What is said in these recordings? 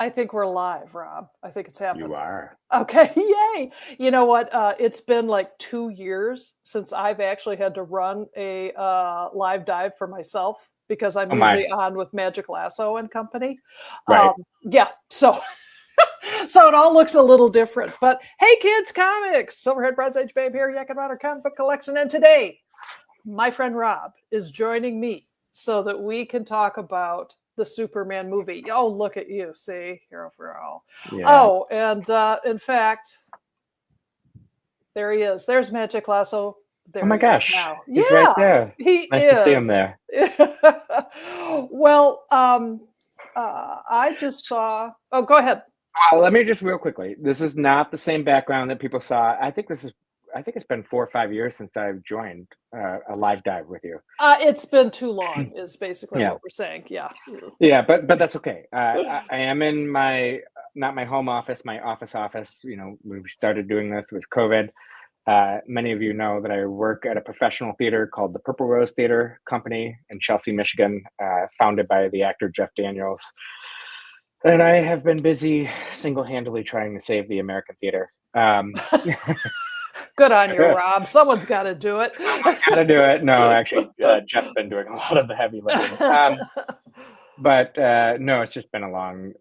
I think we're live, Rob. I think it's You happened. are. Okay, yay! You know what? It's been like 2 years since I've actually had to run a, live dive for myself because I'm Oh usually my. on with Magic Lasso and company. Right. Yeah, so so it all looks a little different. But hey, kids, comics! Silverhead Bronze Age Babe here, yakking about our comic book collection. And today, my friend Rob is joining me so that we can talk about the Superman movie. Oh, look at you. See, hero for all. Yeah. Oh, and in fact, there he is. There's Magic Lasso. Oh There my he is gosh. now. He's right Yeah, there. he Nice to see is. him there. Well, I just saw. Oh, go ahead. Well, let me just real quickly. This is not the same background that people saw. I think it's been 4 or 5 years since I've joined a live dive with you. It's been too long, is basically Yeah. what we're saying. Yeah. Yeah, but that's okay. I am in my not my home office, my office. You know, when we started doing this with COVID. Many of you know that I work at a professional theater called the Purple Rose Theater Company in Chelsea, Michigan, founded by the actor Jeff Daniels. And I have been busy single-handedly trying to save the American theater. Good on you, Rob. Someone's got to do it. Someone's got to do it. No, actually, Jeff's been doing a lot of the heavy lifting. But no, it's just been a long.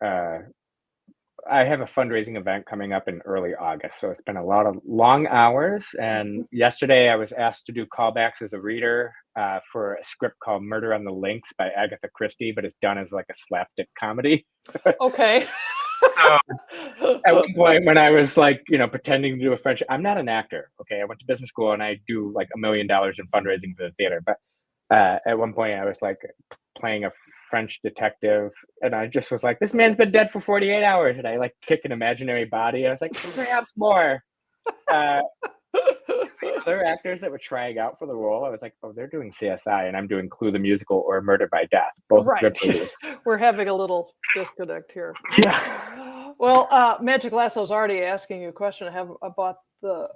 I have a fundraising event coming up in early August, so it's been a lot of long hours. And yesterday, I was asked to do callbacks as a reader for a script called "Murder on the Links" by Agatha Christie, but it's done as like a slapstick comedy. Okay. So at one point when I was like, pretending to do a French, I'm not an actor. Okay. I went to business school and I do like $1 million in fundraising for the theater. But at one point I was like playing a French detective and I just was like, this man's been dead for 48 hours. And I like kick an imaginary body. I was like, perhaps more. Uh, the other actors that were trying out for the role, I was like, oh, they're doing CSI and I'm doing Clue the Musical or Murder by Death, both Right. good movies. We're having a little disconnect here. Yeah. Well, Magic Lasso's already asking you a question. I have about the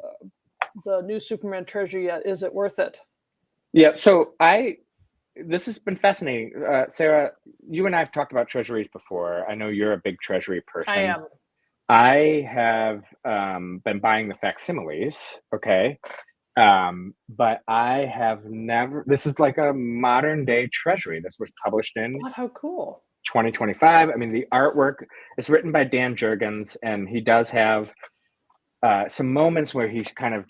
new Superman treasure yet. Is it worth it? Yeah. So this has been fascinating. Sarah, you and I have talked about treasuries before. I know you're a big treasury I person. am. I have been buying the facsimiles, okay? But I have never, this is like a modern day treasury. This was published in What? How cool. 2025. I mean, the artwork is written by Dan Jurgens, and he does have some moments where he's kind of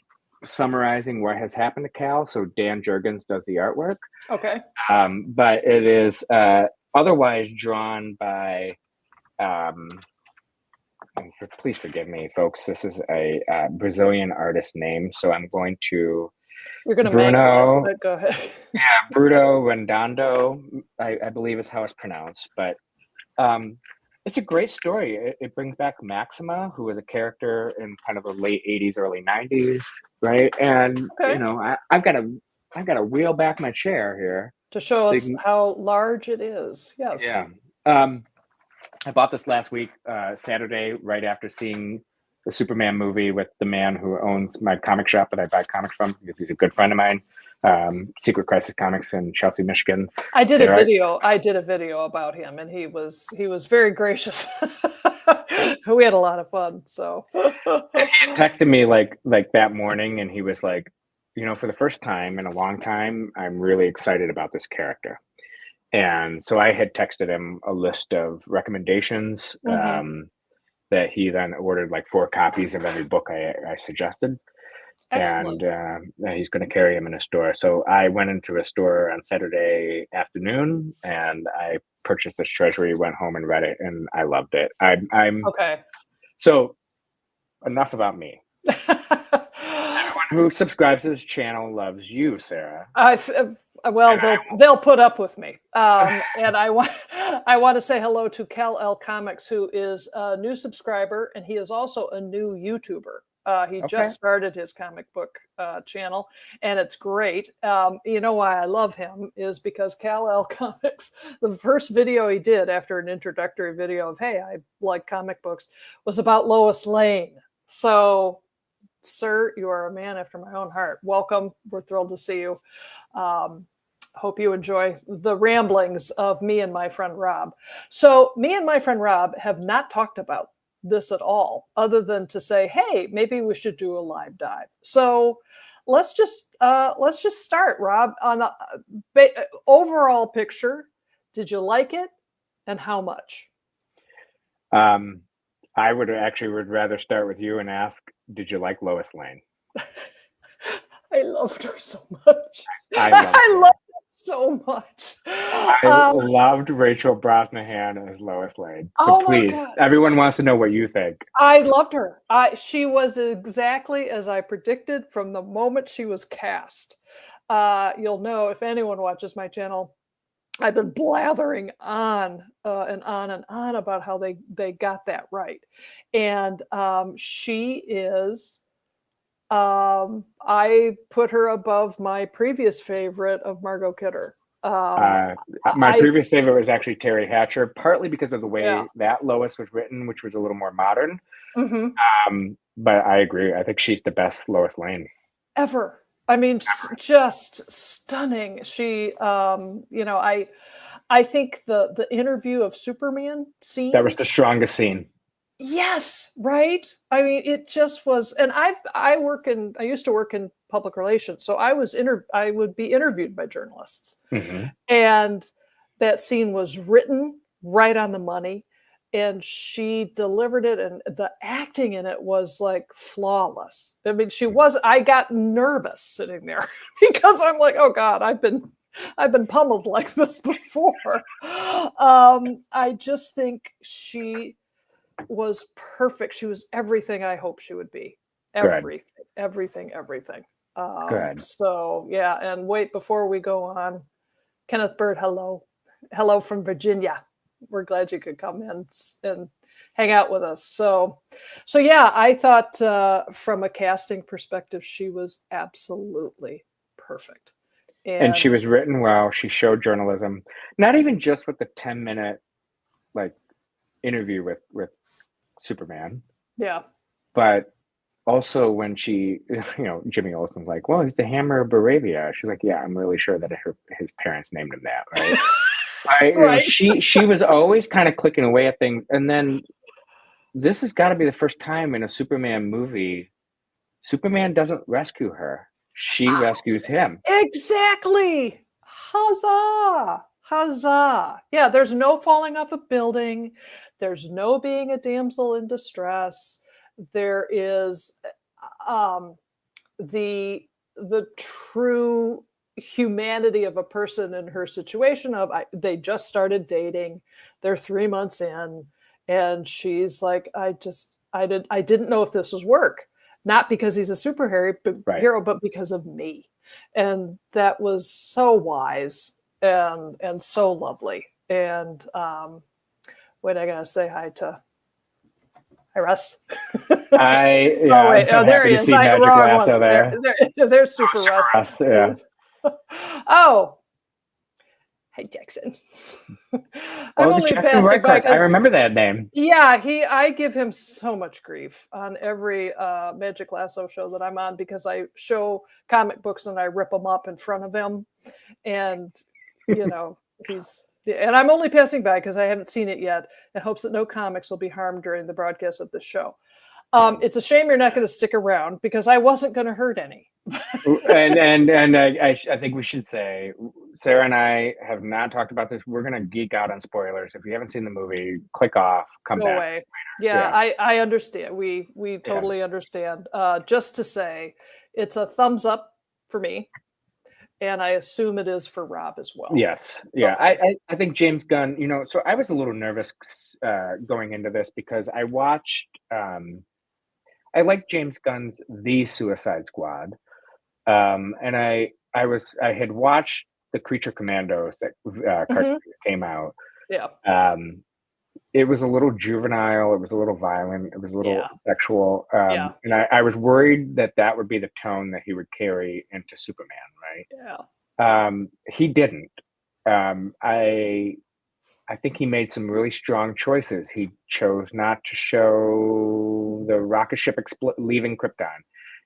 summarizing what has happened to Cal. So Dan Jurgens does the artwork. Okay. But it is otherwise drawn by, please forgive me, folks. This is a Brazilian artist name, so I'm going to You're going to mangle it, Bruno. but go ahead. Bruno Redondo, I believe is how it's pronounced. But it's a great story. It brings back Maxima, who was a character in kind of the late '80s, early '90s, right? And Okay. I've got to wheel back my chair here. To show So you us can, how large it is. Yes. yeah. I bought this last week, Saturday, right after seeing the Superman movie with the man who owns my comic shop that I buy comics from because he's a good friend of mine. Secret Crisis Comics in Chelsea, Michigan. I did Sarah, a video about him and he was very gracious. We had a lot of fun. So he texted me like that morning, and he was like, for the first time in a long time, I'm really excited about this character. And so I had texted him a list of recommendations that he then ordered like 4 copies of every book I suggested. And excellent. he's going to carry him in a store. So I went into a store on Saturday afternoon and I purchased this treasury, went home and read it, and I loved it. I'm Okay. so enough about me. Everyone who subscribes to this channel loves you, Sarah. Well, they'll put up with me, and I want to say hello to Cal L Comics, who is a new subscriber, and he is also a new YouTuber. He Okay. just started his comic book channel, and it's great. You know why I love him is because Cal L Comics, the first video he did after an introductory video of "Hey, I like comic books," was about Lois Lane. So, sir, you are a man after my own heart. Welcome. We're thrilled to see you. Hope you enjoy the ramblings of me and my friend Rob. So, me and my friend Rob have not talked about this at all, other than to say, "Hey, maybe we should do a live dive." So, let's just start, Rob, on the overall picture. Did you like it, and how much? I would rather start with you and ask, did you like Lois Lane? I loved her so much. I loved her so much. I loved Rachel Brosnahan as Lois Lane. Oh But please, my God. everyone wants to know what you think. I loved her. She was exactly as I predicted from the moment she was cast. You'll know if anyone watches my channel, I've been blathering on and on and on about how they got that right. And she is, I put her above my previous favorite of Margot Kidder. My previous favorite was actually Terry Hatcher, partly because of the way Yeah. that Lois was written, which was a little more modern. Mm-hmm. But I agree. I think she's the best Lois Lane Ever. I mean, just stunning. She, I think the interview of Superman scene. That was the strongest scene. Yes, right. I mean, it just was. And I used to work in public relations, so I would be interviewed by journalists, Mm-hmm. and that scene was written right on the money, and she delivered it, and the acting in it was like flawless. I mean, I got nervous sitting there because I'm like, oh God, I've been pummeled like this before. I just think she was perfect. She was everything I hoped she would be. Everything. Good. So yeah, and wait, before we go on, Kenneth Bird, hello from Virginia. We're glad you could come in and hang out with us. So yeah, I thought from a casting perspective, she was absolutely perfect. And she was written well. She showed journalism, not even just with the 10-minute interview with Superman. Yeah. But also when she, Jimmy Olsen's like, well, he's the Hammer of Baravia. She's like, yeah, I'm really sure that his parents named him that, right? Right. She was always kind of clicking away at things. And then this has got to be the first time in a Superman movie, Superman doesn't rescue her. She rescues him. Exactly. Huzzah. Huzzah. Yeah, there's no falling off a building. There's no being a damsel in distress. There is the true humanity of a person in her situation of they just started dating. They're 3 months in, and she's like, I didn't know if this was work. Not because he's a superhero, but because of me. And that was so wise and so lovely. And wait, I gotta say hi, Russ. There he is. Magic Lasso there. There's Super Russ. Yeah. Oh, hey, Jackson. The Jackson Reichert. I remember that name. Yeah, I give him so much grief on every Magic Lasso show that I'm on because I show comic books and I rip them up in front of him, and and I'm only passing by because I haven't seen it yet, in hopes that no comics will be harmed during the broadcast of this show. It's a shame you're not going to stick around because I wasn't going to hurt any. and I think we should say, Sarah and I have not talked about this. We're going to geek out on spoilers. If you haven't seen the movie, click off, come back away. Later. Yeah, I understand. We totally understand. Just to say, it's a thumbs up for me, and I assume it is for Rob as well. Yes. Yeah. Okay. I think James Gunn, so I was a little nervous going into this because I watched, I like James Gunn's The Suicide Squad. And I had watched the Creature Commandos that cartoon came out. Yeah. It was a little juvenile. It was a little violent. It was a little sexual. And I was worried that would be the tone that he would carry into Superman, right? Yeah. He didn't. I think he made some really strong choices. He chose not to show the rocket ship leaving Krypton.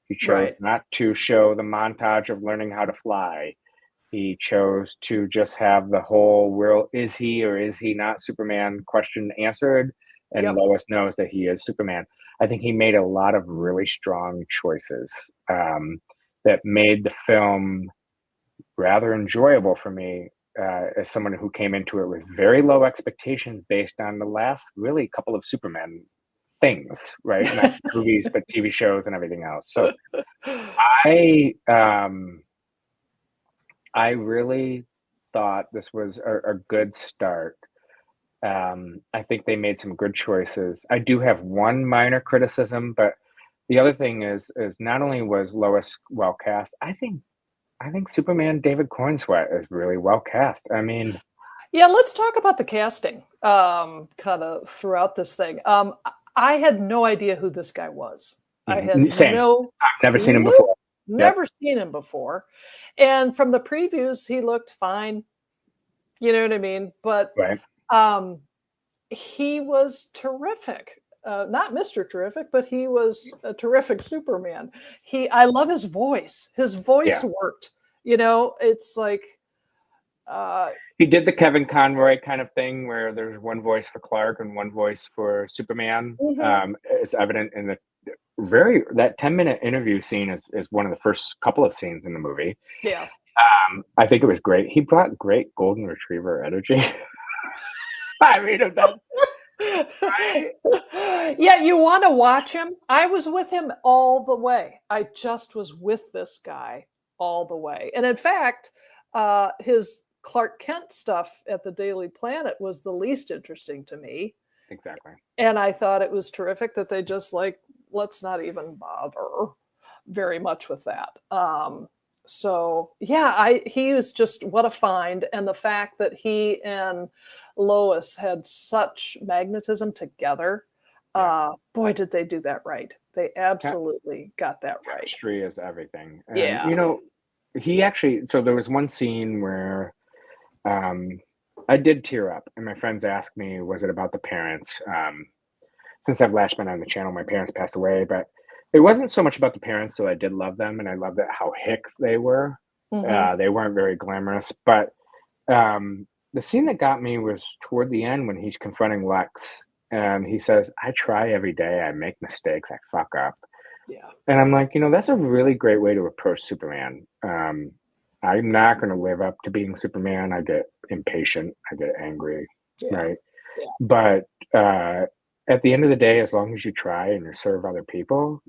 He chose not to show the montage of learning how to fly. He chose to just have the whole world, is he or is he not Superman question answered, and Yep. Lois knows that he is Superman. I think he made a lot of really strong choices that made the film rather enjoyable for me as someone who came into it with very low expectations based on the last really couple of Superman things, right? Not movies, but TV shows and everything else. So I I really thought this was a good start. I think they made some good choices. I do have one minor criticism, but the other thing is not only was Lois well cast, I think Superman David Cornsweet is really well cast. I mean, Yeah, let's talk about the casting kind of throughout this thing. I had no idea who this guy was. I had same. no I've never seen him clue, before. Yep. never seen him before. And from the previews, he looked fine. You know what I mean? But Right. he was terrific. Not Mr. Terrific, but he was a terrific Superman. I love his voice. His voice Yeah. worked. You know, it's like He did the Kevin Conroy kind of thing where there's one voice for Clark and one voice for Superman. mhm. It's evident in the that 10-minute interview scene is one of the first couple of scenes in the movie. Yeah. I think it was great. He brought great golden retriever energy. I mean, that, right? Yeah, you want to watch him. I was with him all the way. I just was with this guy all the way. And in fact, his Clark Kent stuff at the Daily Planet was the least interesting to me. Exactly. And I thought it was terrific that they just like, let's not even bother very much with that. So yeah, he was just what a find. And the fact that he and Lois had such magnetism together, boy, did they do that right. They absolutely got that right. Chemistry is everything. And, Yeah. you know, he actually, so there was one scene where I did tear up, and my friends asked me, was it about the parents? Since I've last been on the channel, my parents passed away, but it wasn't so much about the parents, so I did love them, and I loved how hick they were. Mhm. They weren't very glamorous, but the scene that got me was toward the end when he's confronting Lex, and he says, I try every day, I make mistakes, I fuck up. Yeah. And I'm like, you know, that's a really great way to approach Superman. I'm not going to live up to being Superman. I get impatient. I get angry, Yeah. right? Yeah. But at the end of the day, as long as you try and you serve other people,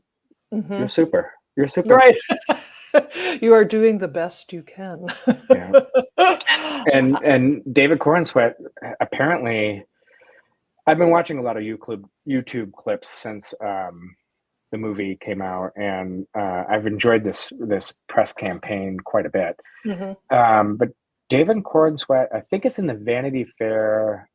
you're Mhm. super. You're super. Right. You are doing the best you can. Yeah. And David Cornsweet, apparently, I've been watching a lot of YouTube clips since the movie came out, and I've enjoyed this press campaign quite a bit. Mhm. But David Cornsweet, I think it's in the Vanity Fair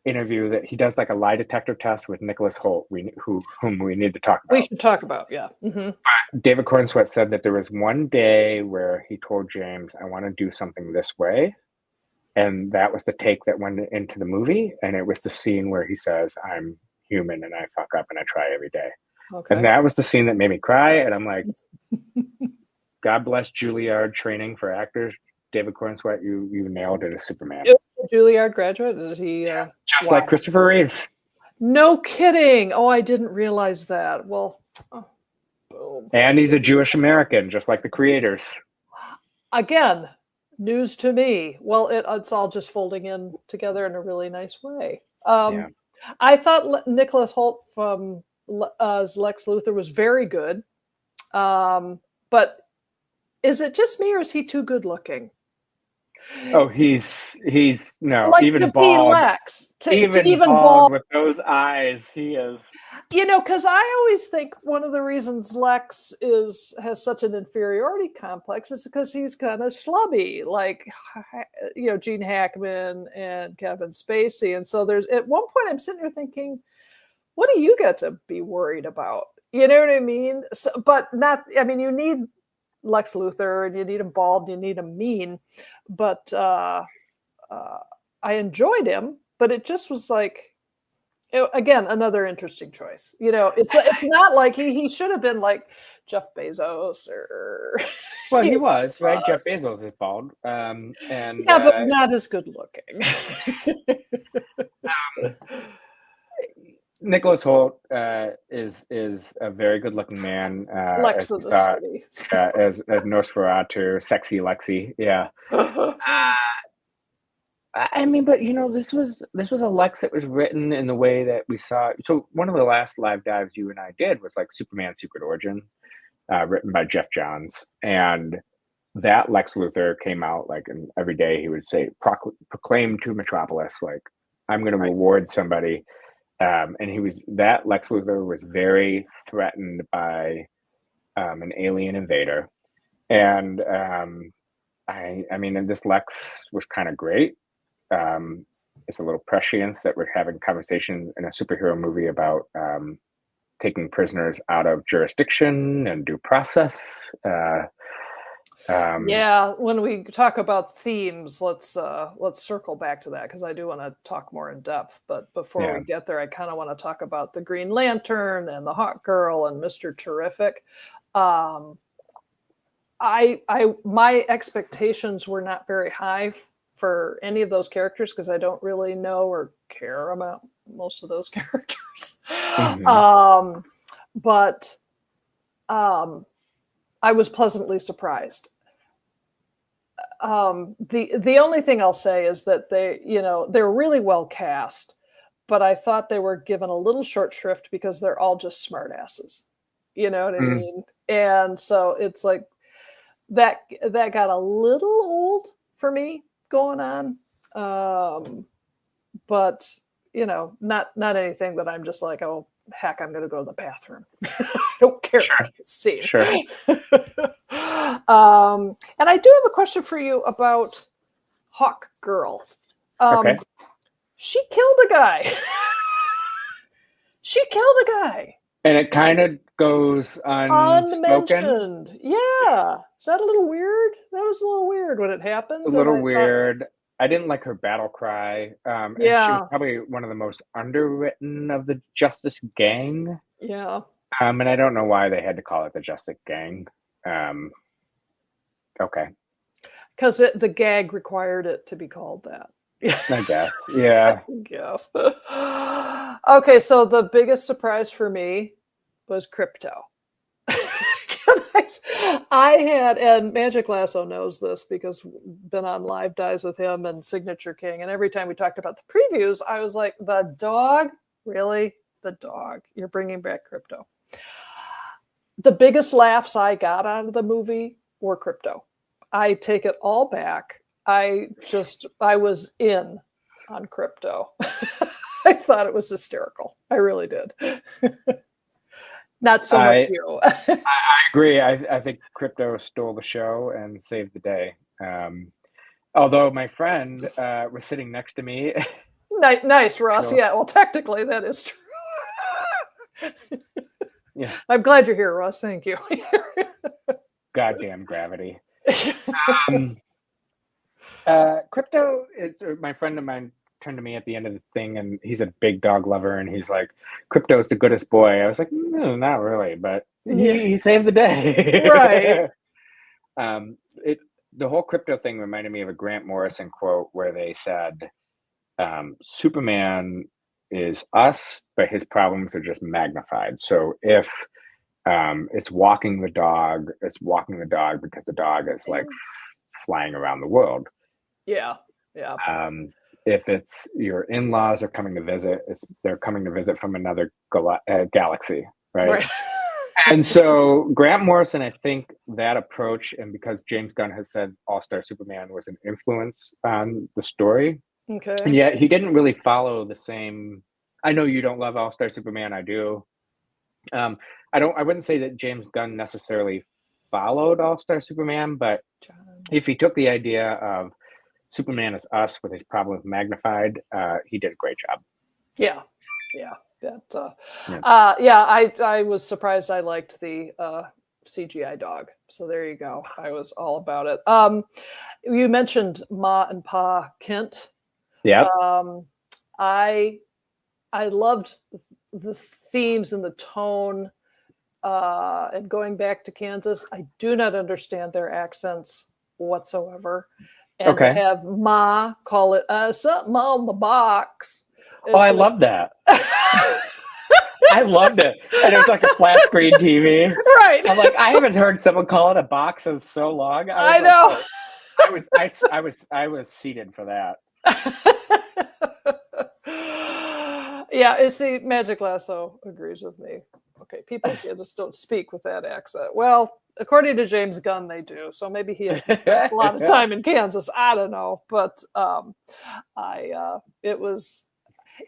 interview that he does like a lie detector test with Nicholas Hoult, whom we need to talk We about. should talk about, yeah. Mhm. David Cornsweet said that there was one day where he told James, I want to do something this way. And that was the take that went into the movie. And it was the scene where he says, I'm human and I fuck up and I try every day. Okay. And that was the scene that made me cry. And I'm like, God bless Juilliard training for actors. David Cornsweet, you nailed it as Superman. Juilliard graduate? Is he? Just Wow. like Christopher Reeves. No kidding. Oh, I didn't realize that. Well, boom. And he's a Jewish American, just like the creators. Again, news to me. Well, it's all just folding in together in a really nice way. Yeah. I thought Nicholas Hoult as Lex Luthor was very good. But is it just me or is he too good looking? Oh, he's no, Like even to be bald. Lex, to even bald bald. with those eyes, he is. You know, because I always think one of the reasons Lex has such an inferiority complex is because he's kind of schlubby, like you know, Gene Hackman and Kevin Spacey. And so there's at one point I'm sitting here thinking, what do you get to be worried about? You know what I mean? So, but not. I mean, you need Lex Luthor and you need him bald, and you need him mean. But I enjoyed him, but it just was like again, another interesting choice. It's not like he should have been like Jeff Bezos or Well, he was, right? Jeff Musk. Bezos is bald. And Yeah, but not as good looking. Nicholas Hoult is a very good looking man. Lex As we of the saw city. as Nosferatu, sexy Lexi. Yeah. I mean, but this was a Lex that was written in the way that we saw. So one of the last live dives you and I did was like Superman: Secret Origin, written by Jeff Johns, and that Lex Luthor came out like, and every day he would say, proclaim to Metropolis, like, I'm going to reward somebody. And that Lex Luthor was very threatened by an alien invader. And I mean, and this Lex was kind of great. It's a little prescient that we're having conversations in a superhero movie about taking prisoners out of jurisdiction and due process. Yeah, when we talk about themes, let's circle back to that because I do want to talk more in depth. But before we get there, I kind of want to talk about the Green Lantern and the Hawk Girl and Mr. Terrific. My expectations were not very high for any of those characters because I don't really know or care about most of those characters. Mm-hmm. But I was pleasantly surprised. The only thing I'll say is that they're really well cast, but I thought they were given a little short shrift because they're all just smartasses. You know what I mean? And so it's like that got a little old for me going on. But not anything that I'm just like, oh heck, I'm going to go to the bathroom. I don't care. Sure. See. Sure. And I do have a question for you about Hawk Girl. Okay. She killed a guy. And it kind of goes unspoken. Unmentioned. Yeah. Is that a little weird? That was a little weird when it happened. A little weird. I didn't like her battle cry. And she was probably one of the most underwritten of the Justice Gang. Yeah. And I don't know why they had to call it the Justice Gang. Okay. Because the gag required it to be called that. I guess. Yeah. Okay, so the biggest surprise for me was Krypto. I had, and Magic Lasso knows this because been on live dives with him and Signature King, and every time we talked about the previews, I was like, the dog? Really? The dog? You're bringing back Krypto. The biggest laughs I got out of the movie were Krypto. I take it all back. I was in on Krypto. I thought it was hysterical. I really did. Not so much you. I agree. I think Krypto stole the show and saved the day. Although my friend was sitting next to me. Nice, Ross. So, yeah, well, technically that is true. Yeah. I'm glad you're here, Ross. Thank you. Goddamn gravity. Krypto is my friend of mine turned to me at the end of the thing, and he's a big dog lover, and he's like, Krypto's the goodest boy. I was like, no, not really, but he saved the day. Right. The whole Krypto thing reminded me of a Grant Morrison quote where they said, Superman is us, but his problems are just magnified. So if it's walking the dog because the dog is like flying around the world. Yeah. If it's your in-laws are coming to visit, they're coming to visit from another galaxy, right? And so Grant Morrison, I think that approach, and because James Gunn has said All-Star Superman was an influence on the story, okay, and yet he didn't really follow the same. I know you don't love All-Star Superman, I do. I wouldn't say that James Gunn necessarily followed All-Star Superman, but if he took the idea of Superman is us with his problems magnified, he did a great job. Yeah. I was surprised I liked the CGI dog. So there you go. I was all about it. You mentioned Ma and Pa Kent. Yeah. I I loved the themes and the tone. And going back to Kansas, I do not understand their accents whatsoever. And to Okay. have Ma call it something on the box. Oh, I love that. I loved it. And it was like a flat screen TV. Right. I'm like, I haven't heard someone call it a box in so long. I know. I was seated for that. Yeah, see, Magic Lasso agrees with me. Okay, people in Kansas don't speak with that accent. Well, according to James Gunn, they do. So maybe he has spent a lot of time in Kansas. I don't know, but it was,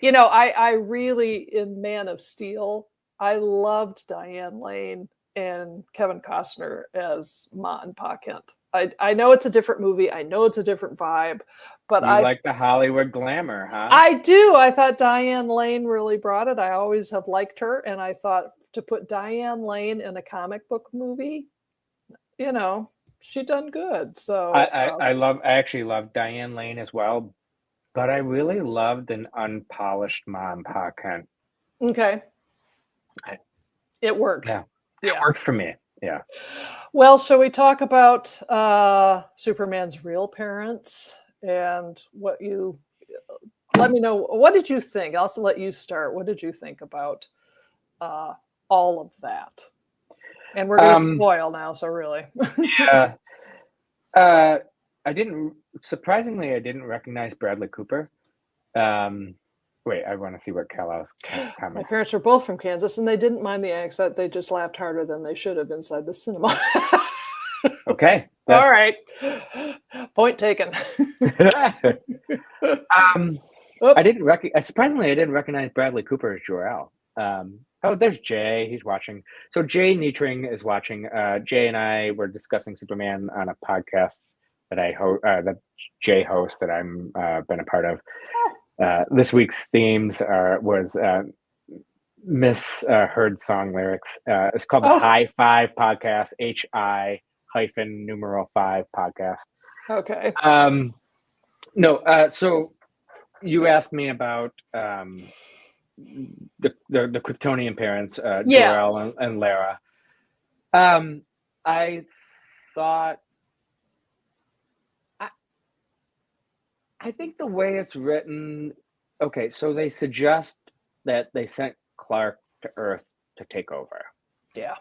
I really, in Man of Steel, I loved Diane Lane and Kevin Costner as Ma and Pa Kent. I know it's a different movie. I know it's a different vibe, but I like the Hollywood glamour, huh? I do. I thought Diane Lane really brought it. I always have liked her, and I thought to put Diane Lane in a comic book movie, she done good. So I actually love Diane Lane as well, but I really loved an unpolished Ma and Pa Kent. Okay, it worked. Yeah, it worked for me. Yeah. Well, shall we talk about Superman's real parents and what you? Let me know. What did you think? I'll also let you start. What did you think about all of that? And we're going to spoil now, so really. Yeah. Surprisingly, I didn't recognize Bradley Cooper. Wait, I want to see what Kal-El's comments. My parents were both from Kansas, and they didn't mind the accent. They just laughed harder than they should have inside the cinema. Okay. All right. Point taken. Surprisingly, I didn't recognize Bradley Cooper as Jor-El. There's Jay. He's watching. So Jay Nietring is watching. Jay and I were discussing Superman on a podcast that that Jay hosts that I'm been a part of. This week's themes was misheard song lyrics. It's called the High Five Podcast. HI-5 podcast. Okay. So you asked me about the Kryptonian parents, Jor-El and Lara. I thought, I think the way it's written, okay, so they suggest that they sent Clark to Earth to take over. Yeah.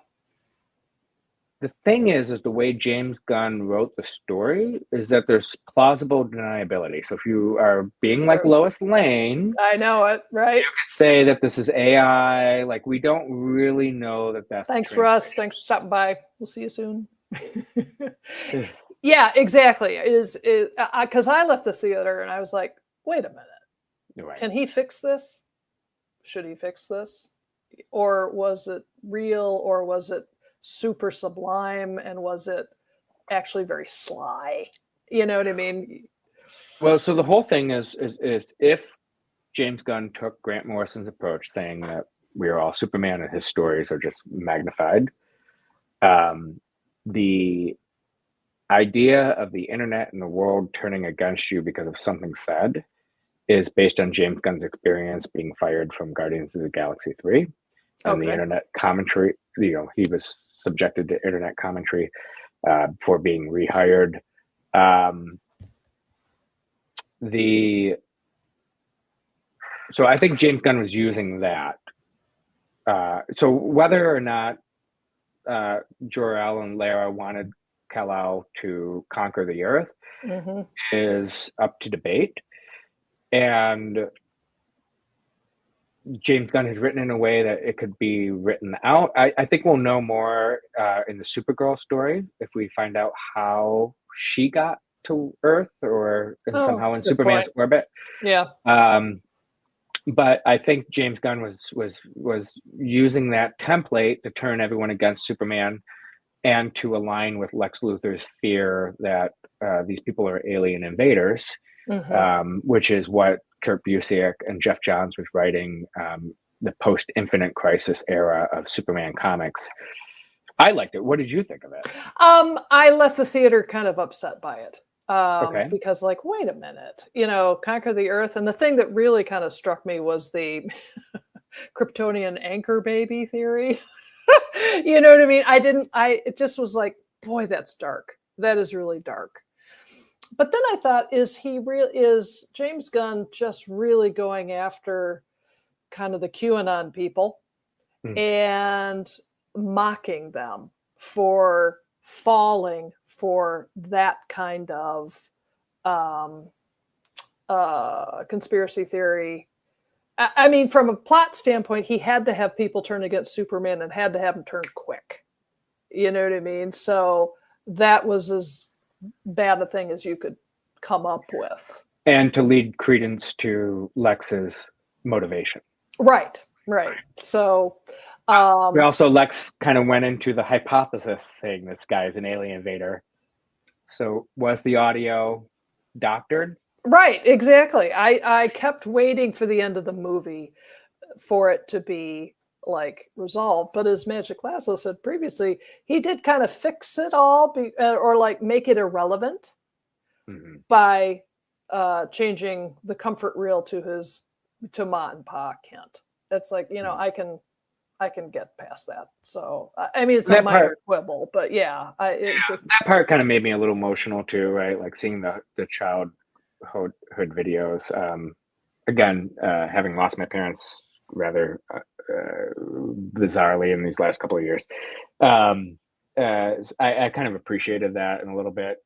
The thing is the way James Gunn wrote the story is that there's plausible deniability. So if you are being like Lois Lane, I know it, right? You could say that this is AI. Like, we don't really know that that's. Thanks, Russ. Thanks for stopping by. We'll see you soon. Yeah, exactly. Because I left this theater and I was like, wait a minute. Right. Can he fix this? Should he fix this? Or was it real, or was it super sublime, and was it actually very sly? You know what I mean? Well, so the whole thing is if James Gunn took Grant Morrison's approach, saying that we are all Superman and his stories are just magnified, the idea of the internet and the world turning against you because of something said is based on James Gunn's experience being fired from Guardians of the Galaxy 3 and the internet commentary. He was subjected to internet commentary for being rehired. So I think James Gunn was using that. So whether or not Jor-El and Lara wanted Kal-El to conquer the Earth is up to debate. And James Gunn has written in a way that it could be written out. I think we'll know more in the Supergirl story if we find out how she got to Earth or somehow in Superman's orbit. Yeah. But I think James Gunn was using that template to turn everyone against Superman and to align with Lex Luthor's fear that these people are alien invaders, which is what Kurt Busiek and Jeff Johns was writing the post-Infinite Crisis era of Superman comics. I liked it. What did you think of it? I left the theater kind of upset by it. Okay. Because like, wait a minute, conquer the earth. And the thing that really kind of struck me was the Kryptonian anchor baby theory. You know what I mean? It just was like, boy, that's dark. That is really dark. But then I thought, is James Gunn just really going after kind of the QAnon people and mocking them for falling for that kind of conspiracy theory? I mean, from a plot standpoint, he had to have people turn against Superman and had to have them turn quick. You know what I mean? So that was as bad a thing as you could come up with. And to lead credence to Lex's motivation. Right. So Lex kind of went into the hypothesis saying this guy's an alien invader. So was the audio doctored? Right, exactly. I kept waiting for the end of the movie for it to be like resolved, but as Magic Lasso said previously, he did kind of fix it all or like make it irrelevant by changing the comfort reel to Ma and Pa Kent. It's like, I can get past that. So I mean, it's a minor quibble, but that part kind of made me a little emotional too, right? Like seeing the childhood videos. Again, having lost my parents rather bizarrely in these last couple of years, I kind of appreciated that in a little bit.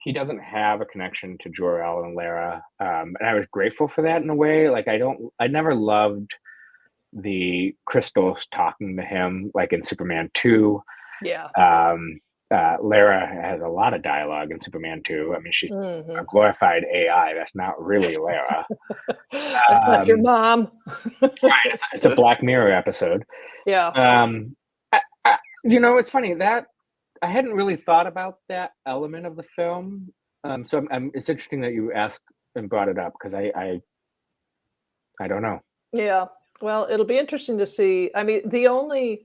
He doesn't have a connection to Jor-El and Lara, and I was grateful for that in a way. Like I never loved the crystals talking to him, like in Superman 2. Yeah. Lara has a lot of dialogue in Superman 2. I mean, she's a glorified AI. That's not really Lara. That's not your mom. Right. It's a Black Mirror episode. Yeah. It's funny that I hadn't really thought about that element of the film. So it's interesting that you asked and brought it up because I don't know. Yeah. Well, it'll be interesting to see. I mean, the only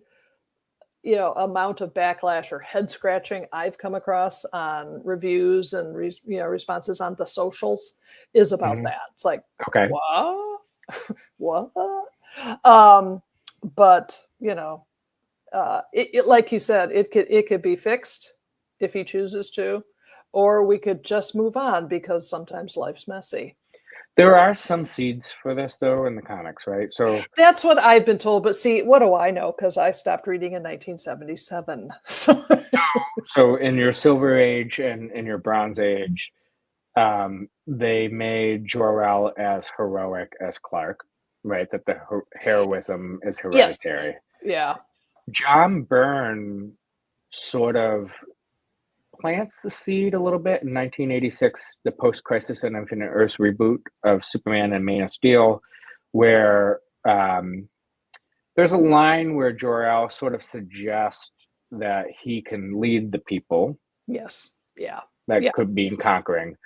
amount of backlash or head scratching I've come across on reviews and responses on the socials is about that. It's like, okay, what? But it like you said, it could be fixed if he chooses to, or we could just move on because sometimes life's messy. There are some seeds for this, though, in the comics, right? So that's what I've been told. But see, what do I know? Because I stopped reading in 1977. So in your Silver Age and in your Bronze Age, they made Jor-El as heroic as Clark, right? That the heroism is hereditary. Yes. Yeah. John Byrne sort of plants the seed a little bit in 1986, the post-Crisis on Infinite Earths reboot of Superman and Man of Steel, where there's a line where Jor-El sort of suggests that he can lead the people. Yes. Yeah. That could be in conquering.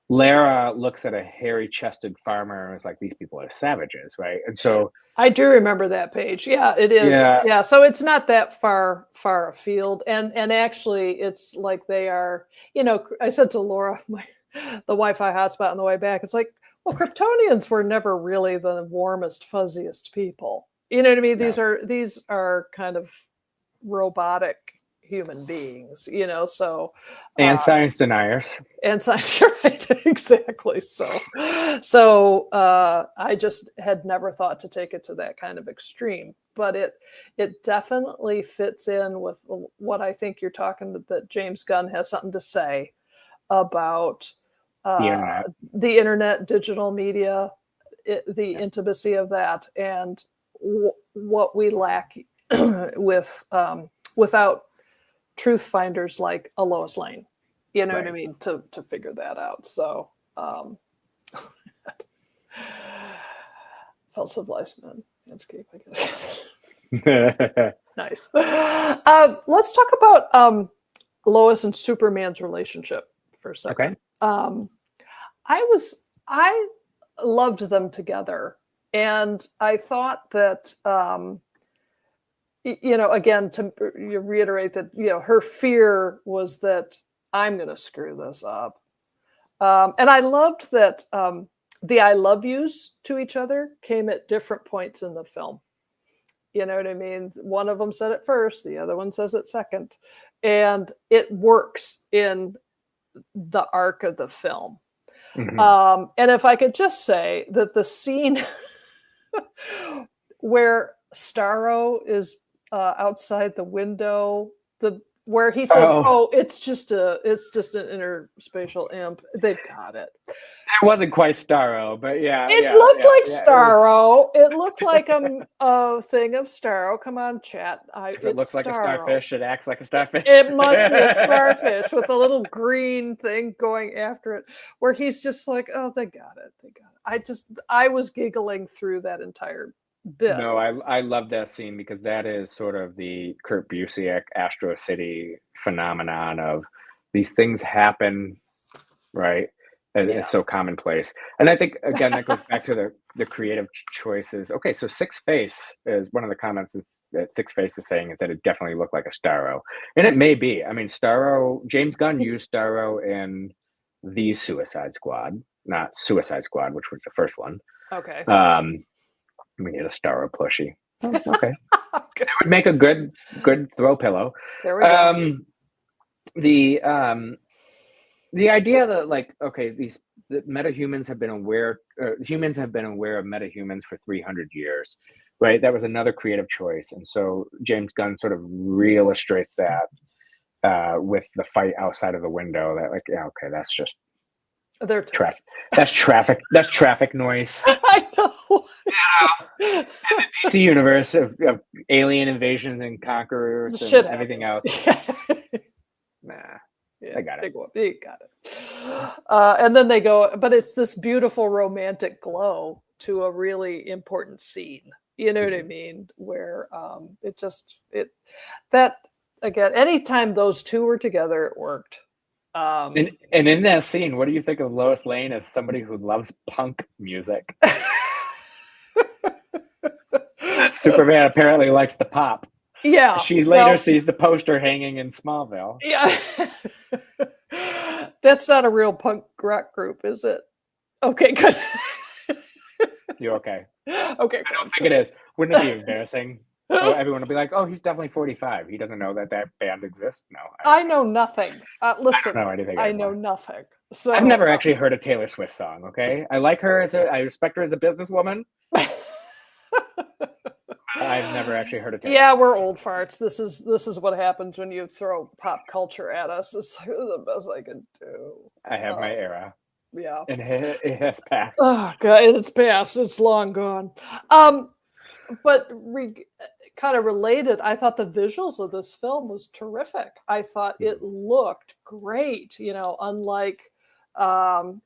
Lara looks at a hairy-chested farmer and is like, these people are savages, right? And so I do remember that page. Yeah, it is. Yeah. So it's not that far afield. And actually it's like they are, I said to Laura, the Wi-Fi hotspot on the way back, it's like, well, Kryptonians were never really the warmest, fuzziest people. You know what I mean? No. These are kind of robotic human beings, so and science deniers and science, right? Exactly. So I just had never thought to take it to that kind of extreme, but it definitely fits in with what I think you're talking that James Gunn has something to say about the internet, digital media, the intimacy of that, and what we lack without truth finders like a Lois Lane, what I mean, to figure that out. So felt civilized man landscape, I guess. Nice. Let's talk about Lois and Superman's relationship for a second. Okay. I loved them together, and I thought that again, to reiterate that, her fear was that I'm going to screw this up. And I loved that the I love yous to each other came at different points in the film. You know what I mean? One of them said it first, the other one says it second. And it works in the arc of the film. Mhm. And if I could just say that the scene where Starro is outside the window, where he says, Oh, "Oh, it's just an interspatial imp." They've got it. it wasn't quite Starro, but yeah, It yeah, looked yeah, like yeah. It was. Starro. It looked like a thing of Starro. Come on, chat. If it looks It's like a Starro. starfish, it acts like a starfish. It must be a starfish with a little green thing going after it, where he's just like, "Oh, they got it. They got it." I was giggling through that entire bit. No, I love that scene because that is sort of the Kurt Busiek Astro City phenomenon of these things happen, right? And Yeah. it's so commonplace. And I think again that goes back to the creative choices. Okay, so Six Face is one of the comments that Six Face is saying is that it definitely looked like a Starro. And it may be. I mean, Starro, James Gunn used Starro in the Suicide Squad, not Suicide Squad, which was the first one. Okay. We need a Starro plushie. Oh, okay. Okay. It would make a good throw pillow. There we go. The idea that like okay, the metahumans have been aware, humans have been aware of metahumans for 300 years, right? That was another creative choice, and so James Gunn sort of reillustrates that with the fight outside of the window. That like, yeah, okay, that's just They're traffic. That's traffic. That's traffic noise. I know. In the DC universe of alien invasions and conquerors and Shit everything happens. else, nah, Yeah, I got it. big one. You got it. And then they go, but it's this beautiful romantic glow to a really important scene. You know what I Mhm. mean? Where that again, anytime those two were together, it worked. And in that scene, what do you think of Lois Lane as somebody who loves punk music? Superman apparently likes the pop. Yeah. She later Well, sees the poster hanging in Smallville. yeah. That's not a real punk rock group, is it? Okay, good. You okay? Okay, I don't think it is. Wouldn't it be embarrassing? Oh, everyone will be like, "Oh, he's definitely 45. He doesn't know that band exists." No, I know nothing. I Listen, don't know anything I know anymore. nothing. I've So never actually heard a Taylor Swift song. Okay, I like her I respect her as a businesswoman. I've never actually heard a Taylor. yeah, we're old farts. This is what happens when you throw pop culture at us. It's like the best I can do. I have my era, Yeah. and it has passed. Oh god, it's past. It's long gone. But kind of related, I thought the visuals of this film was terrific. I thought it looked great. Unlike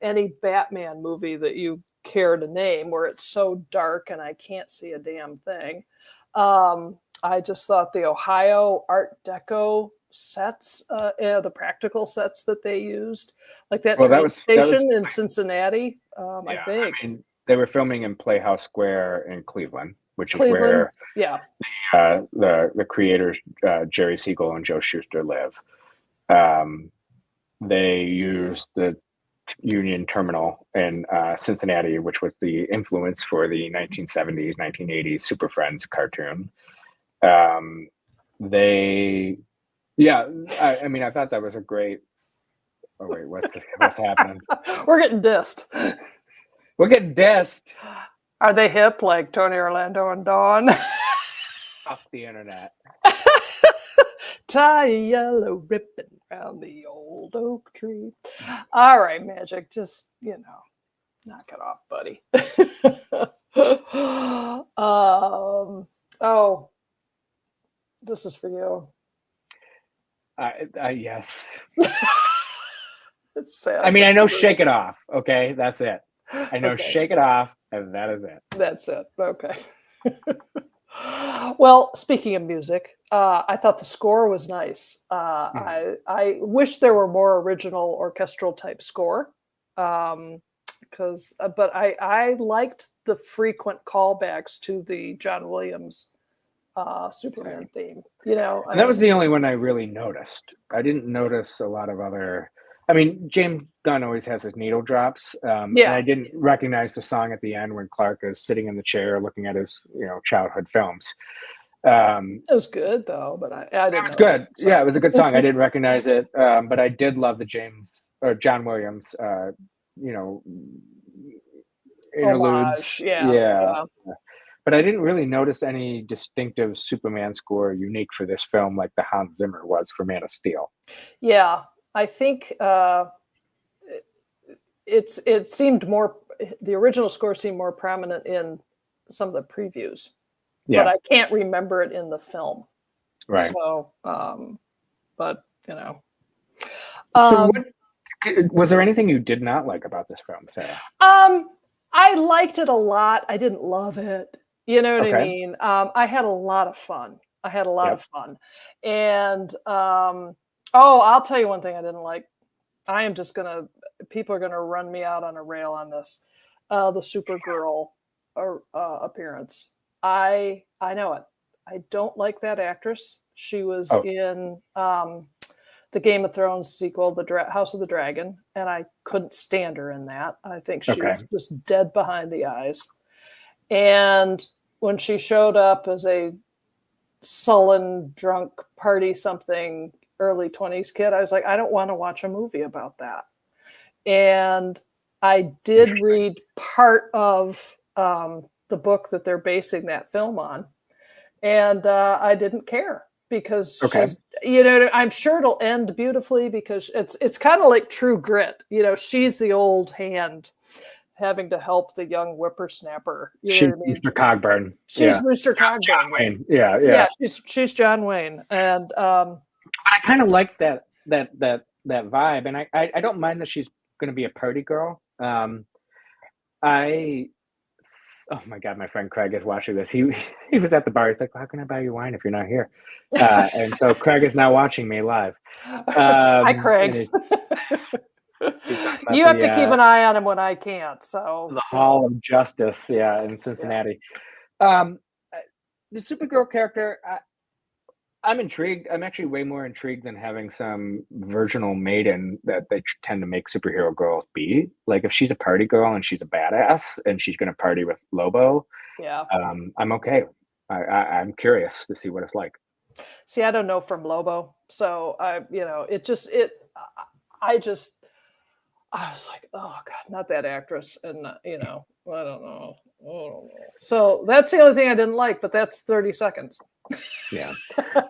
any Batman movie that you care to name, where it's so dark and I can't see a damn thing. I just thought the Ohio Art Deco sets, the practical sets that they used, like that Well, train station in Cincinnati, I yeah. think. I mean, they were filming in Playhouse Square in Cleveland, which is Cleveland, where yeah. the creators Jerry Siegel and Joe Shuster live. They used the Union Terminal in Cincinnati, which was the influence for the 1970s, 1980s Super Friends cartoon. I mean, I thought that was a great. Oh wait, what's happening? We're getting dissed. We're getting dissed. Are they hip like Tony Orlando and Dawn? Off the internet. Tie a yellow ribbon around the old oak tree. All right, Magic, just knock it off, buddy. Oh, this is for you. Yes. It's sad. I mean, I know Shake It Off. Okay, that's it. I know Okay. Shake It Off, and that is it. That's it. Okay. Well, speaking of music, I thought the score was nice. I wish there were more original orchestral type score, but I liked the frequent callbacks to the John Williams Superman theme. You know, And that was the only one I really noticed. I didn't notice a lot of other. I mean, James Gunn always has his needle drops, and Yeah. I didn't recognize the song at the end when Clark is sitting in the chair looking at his, childhood films. It was good though, but I didn't It was know good. that, so. Yeah, it was a good song. I didn't recognize it, but I did love the James or John Williams, interludes. Homage, yeah. But I didn't really notice any distinctive Superman score unique for this film like the Hans Zimmer was for Man of Steel. Yeah, I think it seemed more. The original score seemed more prominent in some of the previews, Yeah, but I can't remember it in the film. right. So, but So, was there anything you did not like about this film, Sarah? I liked it a lot. I didn't love it. You know what I Okay. mean? I had a lot of fun. And I'll tell you one thing I didn't like. People are gonna run me out on a rail on this. The Supergirl appearance. I know it. I don't like that actress. She was in the Game of Thrones sequel, the House of the Dragon, and I couldn't stand her in that. I think she was just dead behind the eyes. And when she showed up as a sullen, drunk, party something, early 20s kid, I was like, I don't want to watch a movie about that. And I did read part of the book that they're basing that film on, and I didn't care because she's, I'm sure it'll end beautifully because it's kind of like True Grit. She's the old hand having to help the young whippersnapper. She's Mr. Cogburn. She's Mr. Cogburn. John Wayne. Yeah. She's John Wayne, and I kind of like that vibe, and I don't mind that she's going to be a party girl. Oh my God, my friend Craig is watching this. He was at the bar. He's like, "How can I buy you wine if you're not here?" And so Craig is now watching me live. Hi, Craig. You have to keep an eye on him when I can't. So the Hall of Justice, in Cincinnati. The Supergirl character, I'm intrigued. I'm actually way more intrigued than having some virginal maiden that they tend to make superhero girls be. Like if she's a party girl and she's a badass and she's going to party with Lobo, I'm okay. I'm curious to see what it's like. See, I don't know from Lobo, so I was like, oh God, not that actress, and I don't know. So that's the only thing I didn't like, but that's 30 seconds. Yeah.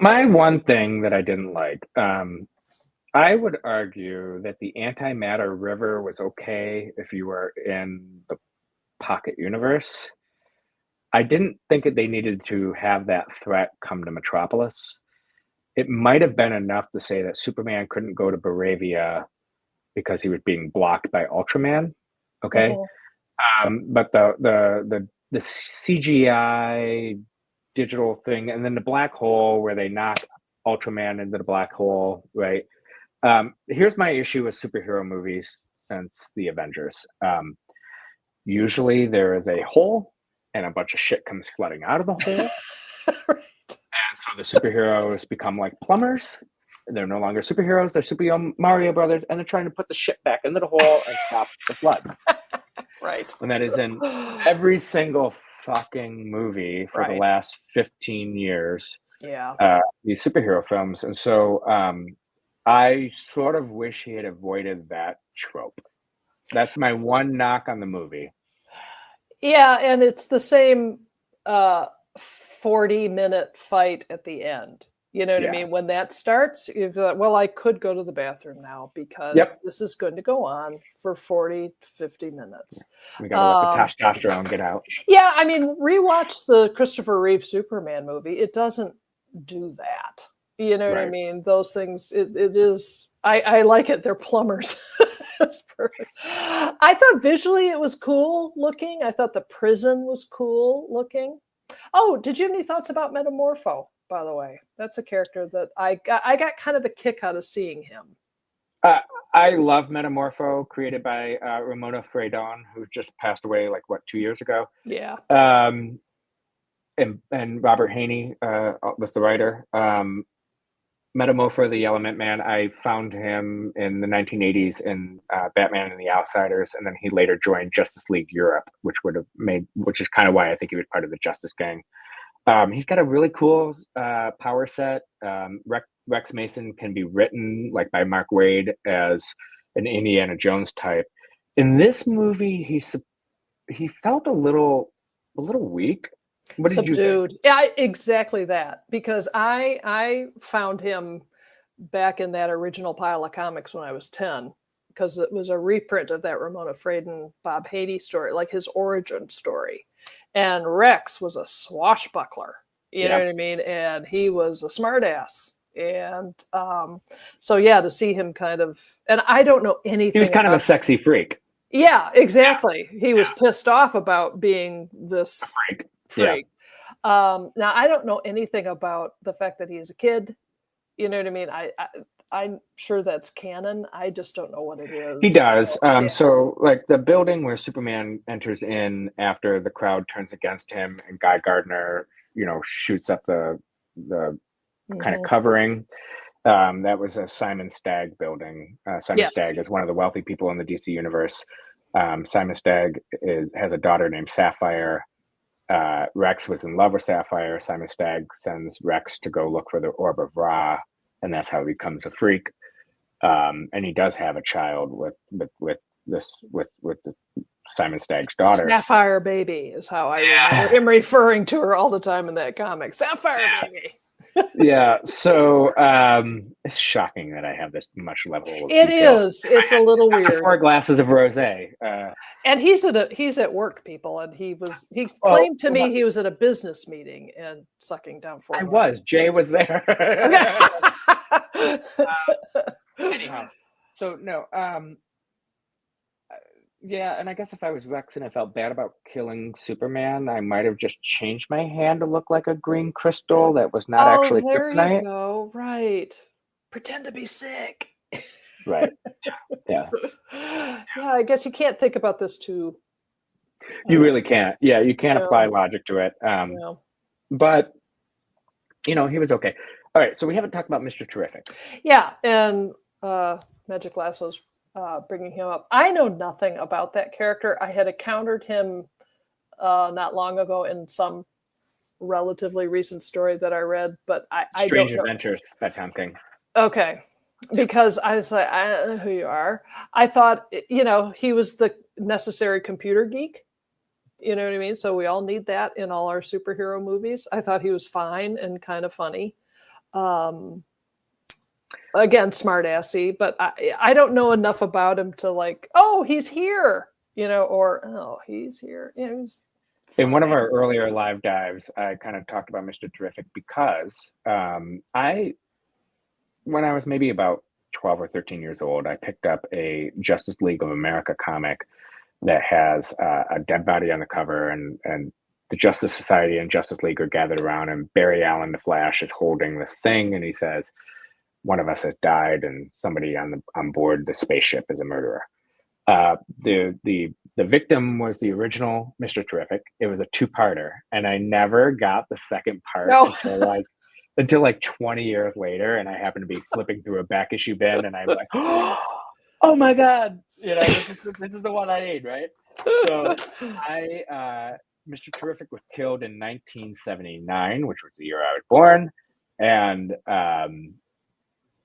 My one thing that I didn't like, I would argue that the antimatter river was okay if you were in the Pocket universe. I didn't think that they needed to have that threat come to Metropolis. It might have been enough to say that Superman couldn't go to Baravia because he was being blocked by Ultraman. Okay. But the CGI digital thing, and then the black hole where they knock Ultraman into the black hole, right? Here's my issue with superhero movies since the Avengers. Usually there is a hole and a bunch of shit comes flooding out of the hole. Right. And so the superheroes become like plumbers. They're no longer superheroes. They're Super Mario Brothers, and they're trying to put the shit back into the hole and stop the flood. Right. And that is in every single fucking movie for the last 15 years. Yeah. These superhero films. And so I sort of wish he had avoided that trope. That's my one knock on the movie. Yeah, and it's the same 40-minute fight at the end. You know what I mean? When that starts, you've thought, well, I could go to the bathroom now because this is going to go on for 40 to 50 minutes. We got to let the testosterone get out. Yeah, I mean, rewatch the Christopher Reeve Superman movie. It doesn't do that. You know what I mean? Those things, it is, I like it. They're plumbers. That's perfect. I thought visually it was cool looking. I thought the prison was cool looking. Oh, did you have any thoughts about Metamorpho? By the way, that's a character that I got kind of a kick out of seeing him. I love Metamorpho, created by Ramona Fredon, who just passed away 2 years ago. Yeah. and Robert Haney was the writer. Metamorpho, the Yellow Mint Man, I found him in the 1980s in Batman and the Outsiders, and then he later joined Justice League Europe, which is kind of why I think he was part of the Justice Gang. He's got a really cool power set. Rex Mason can be written like by Mark Waid as an Indiana Jones type. In this movie, he felt a little weak. What did you think? Yeah, exactly that. Because I found him back in that original pile of comics when I was 10, because it was a reprint of that Ramona Fradon, Bob Haide story, like his origin story. And Rex was a swashbuckler, you know what I mean? And he was a smartass. And so, yeah, to see him kind of, and I don't know anything. He was kind of a sexy freak. Yeah, exactly. He was pissed off about being this freak. Now, I don't know anything about the fact that he's a kid. You know what I mean? I'm sure that's canon. I just don't know what it is. He does. So, like, the building where Superman enters in after the crowd turns against him and Guy Gardner, shoots up the kind of covering. That was a Simon Stagg building. Simon Stagg is one of the wealthy people in the DC universe. Simon Stagg has a daughter named Sapphire. Rex was in love with Sapphire. Simon Stagg sends Rex to go look for the Orb of Ra, and that's how he becomes a freak. And he does have a child with Simon Stagg's daughter. Sapphire Baby is how I remember him referring to her all the time in that comic. Sapphire Baby. Yeah, so it's shocking that I have this much level of it is. It's a little weird. 4 glasses of rosé. And he's at work, people, and he claimed to me he was at a business meeting and sucking down 4 glasses. Jay was there. Anyhow, so no, yeah, and I guess if I was Rex and I felt bad about killing Superman, I might have just changed my hand to look like a green crystal that was not actually there kryptonite. You go. Right. Pretend to be sick. Right. Yeah. Yeah, I guess you can't think about this too. You really can't. Yeah, you can't apply logic to it. But, he was okay. All right, so we haven't talked about Mr. Terrific. Yeah, and Magic Lasso's bringing him up. I know nothing about that character. I had encountered him not long ago in some relatively recent story that I read, but I Strange don't know. Adventures by Tom King. Okay, because I was like, I don't know who you are. I thought, he was the necessary computer geek. You know what I mean? So we all need that in all our superhero movies. I thought he was fine and kind of funny. Again, smart-assy, but I don't know enough about him to like, oh, he's here, or, oh, he's here. In one of our earlier live dives, I kind of talked about Mr. Terrific because when I was maybe about 12 or 13 years old, I picked up a Justice League of America comic that has a dead body on the cover, and the Justice Society and Justice League are gathered around, and Barry Allen, the Flash, is holding this thing, and he says, one of us has died, and somebody on board the spaceship is a murderer. The victim was the original Mr. Terrific. It was a 2-parter, and I never got the second part until like 20 years later, and I happened to be flipping through a back issue bin, and I'm like, oh my God, this is the one I need, right? So Mr. Terrific was killed in 1979, which was the year I was born, and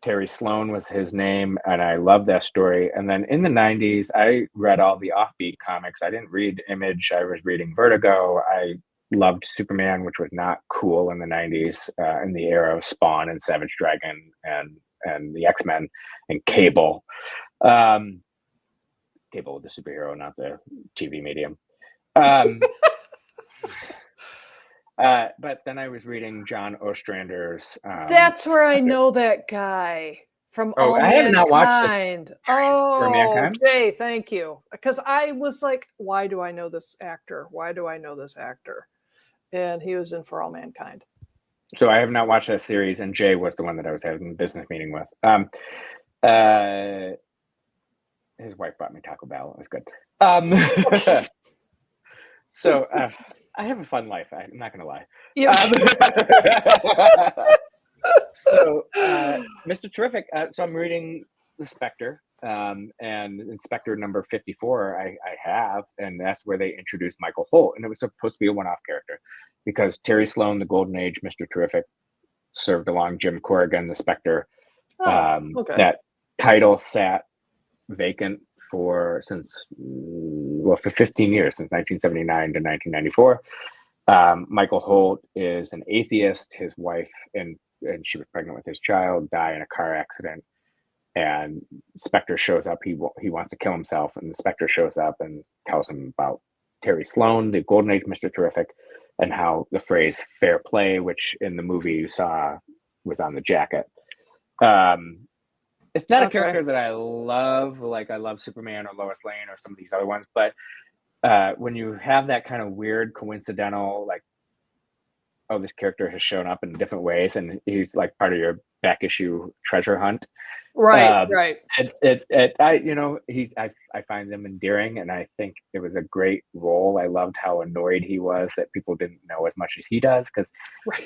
Terry Sloan was his name, and I loved that story. And then in the 90s, I read all the Offbeat comics. I didn't read Image. I was reading Vertigo. I loved Superman, which was not cool in the 90s, in the era of Spawn and Savage Dragon and the X-Men and Cable. Cable, the superhero, not the TV medium. But then I was reading John Ostrander's. That's where I know that guy from. Oh, I have not watched this. Oh, Jay, thank you. Because I was like, why do I know this actor? Why do I know this actor? And he was in For All Mankind. So I have not watched that series, and Jay was the one that I was having a business meeting with. His wife bought me Taco Bell. It was good. So I have a fun life. I'm not gonna lie. You- So Mr. Terrific. So I'm reading The Spectre, and Inspector number 54. I have, and that's where they introduced Michael Holt, and it was supposed to be a one-off character because Terry Sloan, the Golden Age Mr. Terrific, served along Jim Corrigan, the Spectre. okay. That title sat vacant for 15 years, since 1979 to 1994. Michael Holt is an atheist. His wife and she was pregnant with his child, die in a car accident, and Spectre shows up. He wants to kill himself, and the Spectre shows up and tells him about Terry Sloan, the Golden Age Mr. Terrific, and how the phrase "fair play," which in the movie you saw was on the jacket. It's not a character that I love, like I love Superman or Lois Lane or some of these other ones, but when you have that kind of weird coincidental, like, oh, this character has shown up in different ways and he's like part of your back issue treasure hunt. Right. I find them endearing, and I think it was a great role. I loved how annoyed he was that people didn't know as much as he does, because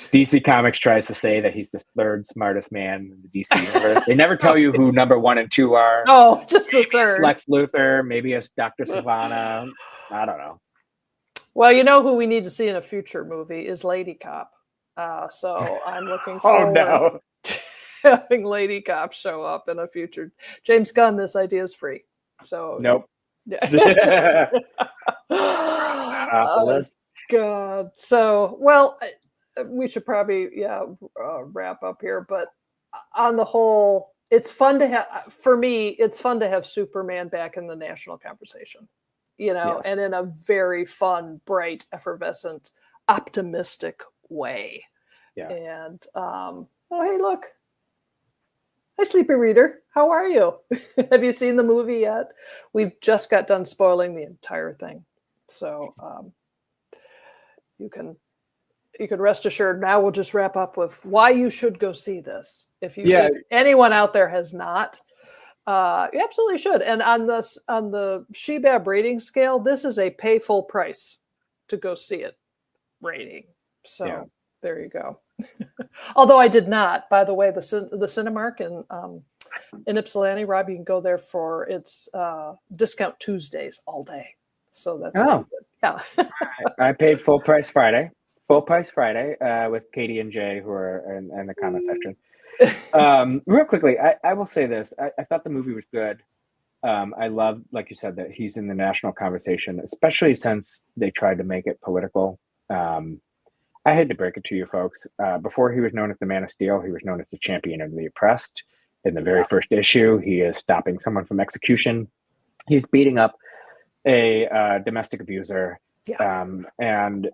DC Comics tries to say that he's the third smartest man in the DC universe. They never tell you who number 1 and 2 are. Oh, just the third. Lex Luthor, maybe it's Dr. Sivana. I don't know. Well, you know who we need to see in a future movie is Lady Cop. So I'm looking forward to having Lady Cop show up in a future. James Gunn, this idea is free. So nope. God. So, well, we should probably wrap up here. But on the whole, it's fun to have. For me, it's fun to have Superman back in the national conversation. And in a very fun, bright, effervescent, optimistic way. Yeah. And hey, look. Hi, Sleepy Reader. How are you? Have you seen the movie yet? We've just got done spoiling the entire thing. So you can rest assured. Now we'll just wrap up with why you should go see this. If anyone out there has not, you absolutely should. And on the Shebab rating scale, this is a pay full price to go see it rating. So there you go. Although I did not, by the way, the Cinemark in Ypsilanti, Rob, you can go there for its discount Tuesdays all day. So that's really good. Yeah. I paid full price Friday with Katie and Jay, who are in the comment section. Real quickly, I will say this. I thought the movie was good. I love, like you said, that he's in the national conversation, especially since they tried to make it political. I hate to break it to you folks. Before he was known as the Man of Steel, he was known as the champion of the oppressed. In the very first issue, he is stopping someone from execution. He's beating up a domestic abuser. And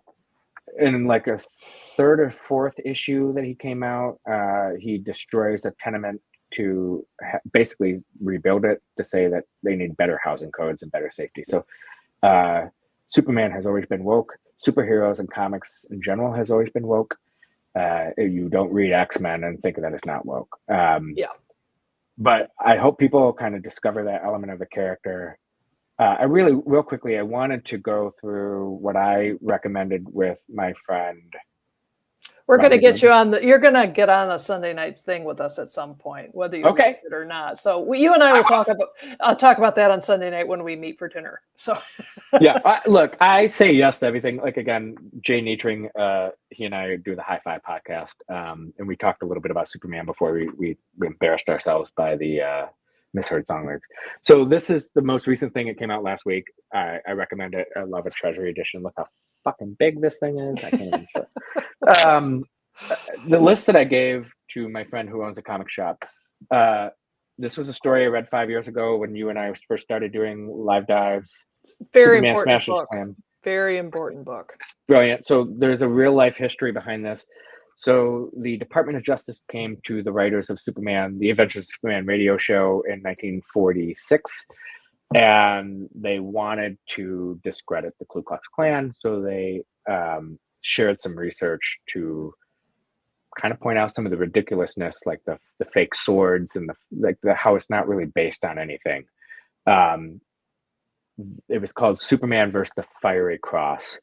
in like a third or fourth issue that he came out, he destroys a tenement to basically rebuild it, to say that they need better housing codes and better safety. So Superman has always been woke. Superheroes and comics in general has always been woke. You don't read X-Men and think that it's not woke. But I hope people kind of discover that element of the character. Real quickly, I wanted to go through what I recommended with my friend. We're going to get you on you're going to get on a Sunday night thing with us at some point, whether you like it or not. So you and I will talk about that on Sunday night when we meet for dinner. So look, I say yes to everything. Like, again, Jay Nietring, he and I do the High Five podcast. And we talked a little bit about Superman before we embarrassed ourselves by the misheard song lyrics. So this is the most recent thing. It came out last week. I recommend it. I love a Treasury edition. Look how fucking big this thing is. I can't even show it. The list that I gave to my friend who owns a comic shop, this was a story I read 5 years ago when you and I first started doing live dives. Very important book. Very important book. Brilliant. So there's a real life history behind this. So the Department of Justice came to the writers of Superman, the Adventures of Superman radio show in 1946, and they wanted to discredit the Ku Klux Klan. So they shared some research to kind of point out some of the ridiculousness, like the fake swords and how it's not really based on anything. It was called Superman versus the Fiery Cross.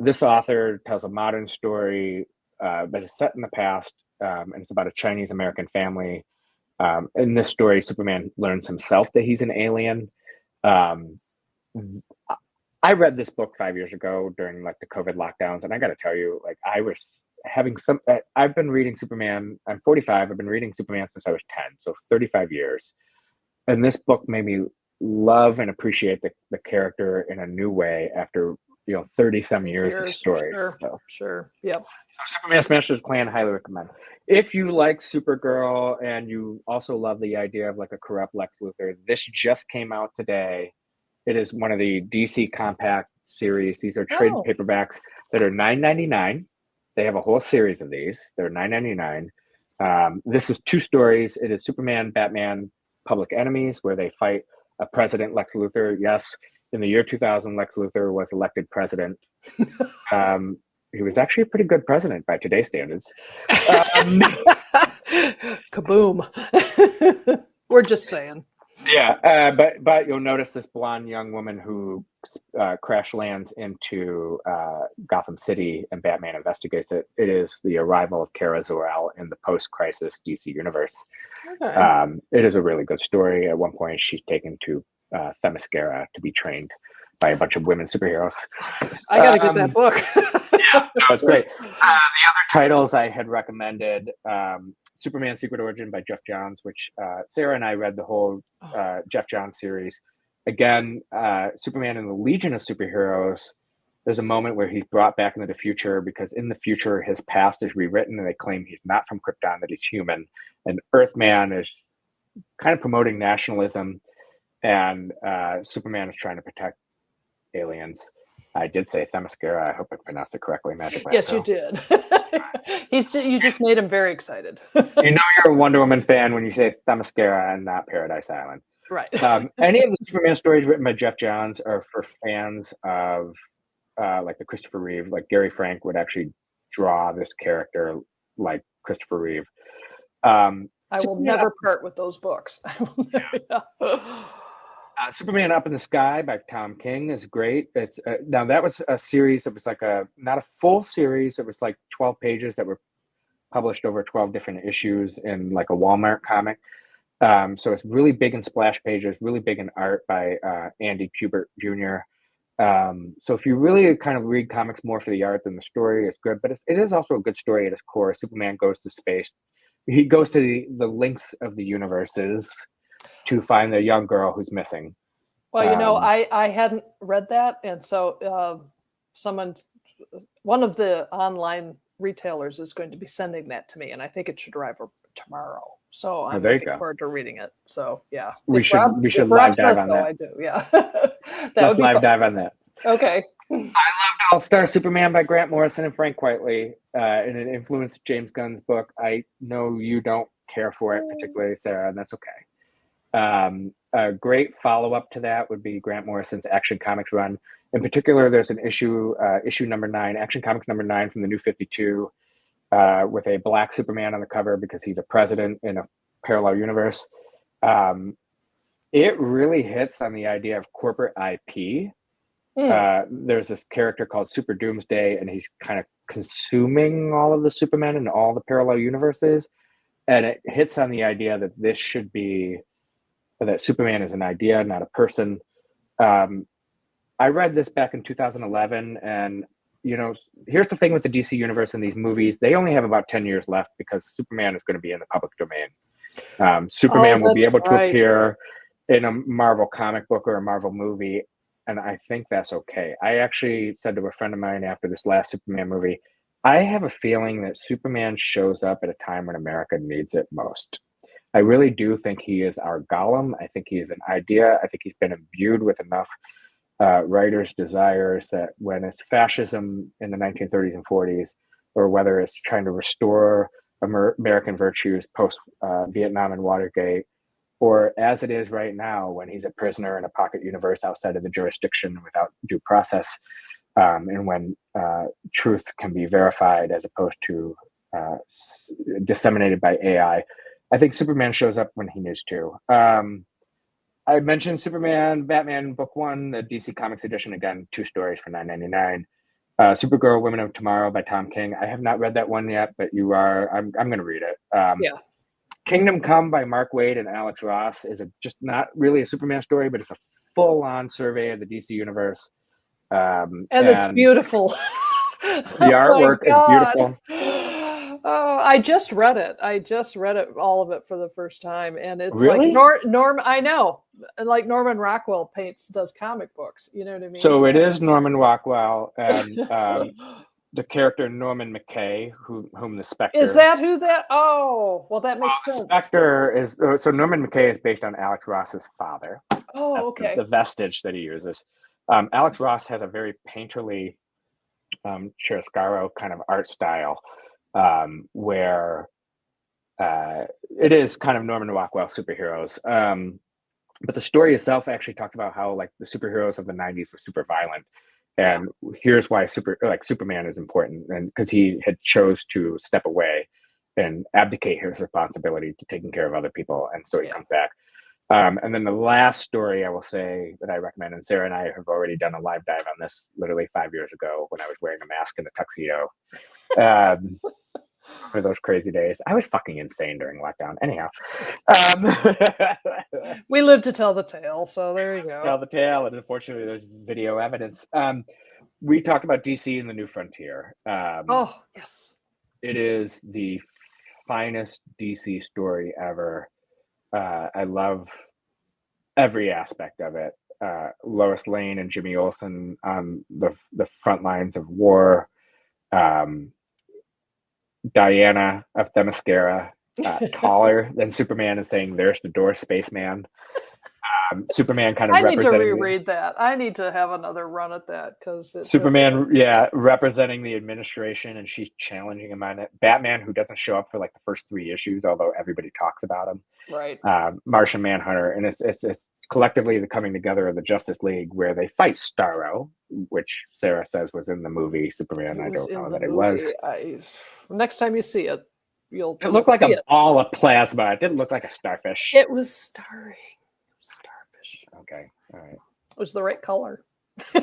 This author tells a modern story, but it's set in the past, and it's about a Chinese American family. In this story, Superman learns himself that he's an alien. Um, I read this book 5 years ago during like the COVID lockdowns, and I got to tell you, like I was having some. I've been reading Superman. I'm 45. I've been reading Superman since I was 10, so 35 years. And this book made me love and appreciate the character in a new way after 30 some years of stories. Sure. Yep. So Superman Smashes Plan, highly recommend. If you like Supergirl and you also love the idea of like a corrupt Lex Luthor, this just came out today. It is one of the DC Compact series. These are trade paperbacks that are $9.99. They have a whole series of these. They're $9.99. This is 2 stories. It is Superman, Batman, Public Enemies, where they fight a president, Lex Luthor. Yes, in the year 2000, Lex Luthor was elected president. He was actually a pretty good president by today's standards. Kaboom. We're just saying. Yeah, but you'll notice this blonde young woman who crash lands into Gotham City, and Batman investigates it. It is the arrival of Kara Zor-El in the post-crisis DC universe. Okay. It is a really good story. At one point, she's taken to Themyscira to be trained by a bunch of women superheroes. I got to get that book. Yeah, no, it's great. The other titles I had recommended, Superman Secret Origin by Jeff Johns, which Sarah and I read the whole Jeff Johns series. Again, Superman and the Legion of Superheroes, there's a moment where he's brought back into the future because in the future his past is rewritten and they claim he's not from Krypton, that he's human. And Earthman is kind of promoting nationalism, and Superman is trying to protect aliens. I did say Themyscira. I hope I pronounced it correctly. Magic. Yes, you did. You just made him very excited. You know you're a Wonder Woman fan when you say Themyscira and not Paradise Island. Right. Any of the Superman stories written by Jeff Johns are for fans of like the Christopher Reeve. Like Gary Frank would actually draw this character like Christopher Reeve. I will never part with those books. Superman Up in the Sky by Tom King is great. It's now that was a series that was like not a full series. It was like 12 pages that were published over 12 different issues in like a Walmart comic. So it's really big in splash pages, really big in art by Andy Kubert Jr. So if you really kind of read comics more for the art than the story, it's good. But it is also a good story at its core. Superman goes to space. He goes to the links of the universes to find the young girl who's missing. Well, I hadn't read that, and so one of the online retailers is going to be sending that to me, and I think it should arrive tomorrow. So I'm looking forward to reading it. So yeah, we should live dive on that. I do, yeah. Let's live dive on that. Okay. I loved All-Star Superman by Grant Morrison and Frank Quitely, and it influenced James Gunn's book. I know you don't care for it particularly, Sarah, and that's okay. A great follow-up to that would be Grant Morrison's Action Comics run. In particular, there's an issue number 9, Action Comics number 9 from the New 52, with a black Superman on the cover because he's a president in a parallel universe. It really hits on the idea of corporate IP. There's this character called Super Doomsday, and he's kind of consuming all of the Supermen in all the parallel universes. And it hits on the idea that this should be, that Superman is an idea, not a person. I read this back in 2011, and here's the thing with the DC universe and these movies: they only have about 10 years left because Superman is going to be in the public domain. Superman will be able to appear in a Marvel comic book or a Marvel movie, and I think that's okay. I actually said to a friend of mine after this last Superman movie, I have a feeling that Superman shows up at a time when America needs it most. I really do think he is our Gollum. I think he is an idea. I think he's been imbued with enough writers' desires that when it's fascism in the 1930s and 40s, or whether it's trying to restore American virtues post Vietnam and Watergate, or as it is right now when he's a prisoner in a pocket universe outside of the jurisdiction without due process, and when truth can be verified as opposed to disseminated by AI. I think Superman shows up when he needs to. I mentioned Superman, Batman Book 1, the DC Comics edition. Again, 2 stories for $9.99. Supergirl, Women of Tomorrow by Tom King. I have not read that one yet, but you are. I'm going to read it. Yeah. Kingdom Come by Mark Waid and Alex Ross is just not really a Superman story, but it's a full-on survey of the DC universe. And it's beautiful. The artwork is beautiful. Oh, I just read it. All of it for the first time, and it's really? like Norm. I know, like Norman Rockwell does comic books. You know what I mean? So it is Norman Rockwell and the character Norman McKay, whom the Spectre is. That who that? Oh, well, that makes sense. Spectre is so Norman McKay is based on Alex Ross's father. Oh, okay. The vestige that he uses. Alex Ross has a very painterly chiaroscuro kind of art style, where it is kind of Norman Rockwell superheroes. But the story itself actually talks about how like the superheroes of the 90s were super violent. And here's why Superman is important, and because he had chose to step away and abdicate his responsibility to taking care of other people, and so he comes back. And then the last story I will say that I recommend, and Sarah and I have already done a live dive on this literally 5 years ago when I was wearing a mask and a tuxedo. For those crazy days. I was fucking insane during lockdown. Anyhow. We live to tell the tale, so there you go. Tell the tale, and unfortunately there's video evidence. We talked about DC and the New Frontier. Oh, yes. It is the finest DC story ever. I love every aspect of it. Lois Lane and Jimmy Olsen on the front lines of war. Diana of Themyscira, taller than Superman, and saying, "There's the door, spaceman." Superman kind of I need to reread that. I need to have another run at that because Superman, representing the administration, and she's challenging him on it. Batman, who doesn't show up for like the first 3 issues, although everybody talks about him. Right. Martian Manhunter, and it's collectively the coming together of the Justice League, where they fight Starro, which Sarah says was in the movie Superman. I don't know that it was. Next time you see it, It looked like a ball of plasma. It didn't look like a starfish. It was starring. Starfish. Okay. All right. It was the right color. I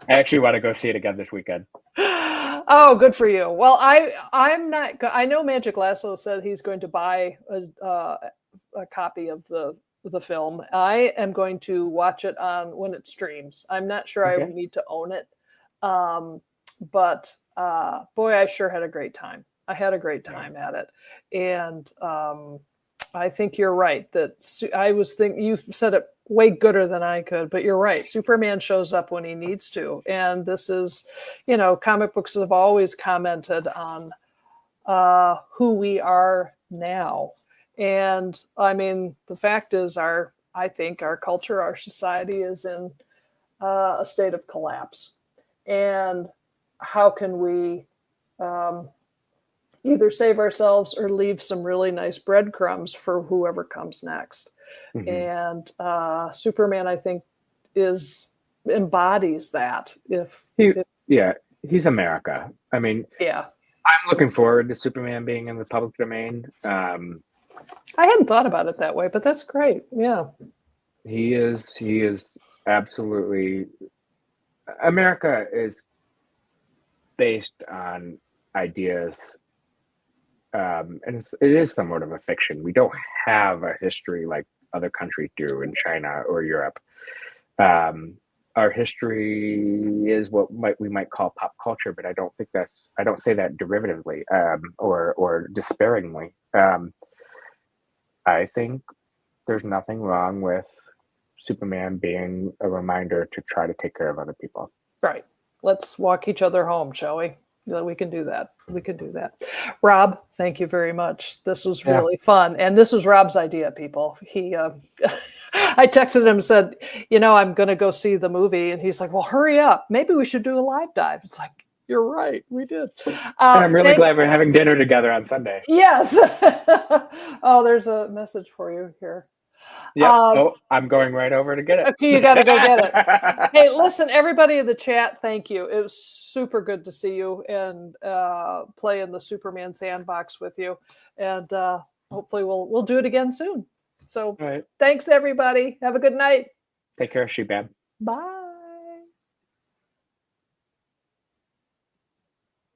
actually want to go see it again this weekend. Oh, good for you. Well, I'm not. I know Magic Lasso said he's going to buy a copy of the film. I am going to watch it on when it streams. I'm not sure I need to own it, but boy, I sure had a great time. I had a great time at it, and I think you're right that I was thinking you said it way gooder than I could, but you're right. Superman shows up when he needs to, and this is, comic books have always commented on who we are now. And I mean, the fact is, I think our culture, our society is in a state of collapse. And how can we either save ourselves or leave some really nice breadcrumbs for whoever comes next? Mm-hmm. And Superman, I think, embodies that. He's America. I mean, I'm looking forward to Superman being in the public domain. I hadn't thought about it that way, but that's great. Yeah. He is absolutely. America is based on ideas, and it is somewhat of a fiction. We don't have a history like other countries do in China or Europe. Our history is what we might call pop culture, but I don't say that derivatively or disparagingly. I think there's nothing wrong with Superman being a reminder to try to take care of other people. Right. Let's walk each other home, shall we? We can do that. Rob, thank you very much. This was really fun. And this was Rob's idea, people. I texted him and said, I'm going to go see the movie. And he's like, well, hurry up. Maybe we should do a live dive. It's like, you're right. We did. And I'm really glad we're having dinner together on Sunday. Yes. Oh, there's a message for you here. Yeah. I'm going right over to get it. Okay, you got to go get it. Hey, listen, everybody in the chat, thank you. It was super good to see you and play in the Superman sandbox with you. And hopefully we'll do it again soon. So Thanks, everybody. Have a good night. Take care, She-Bam. Bye.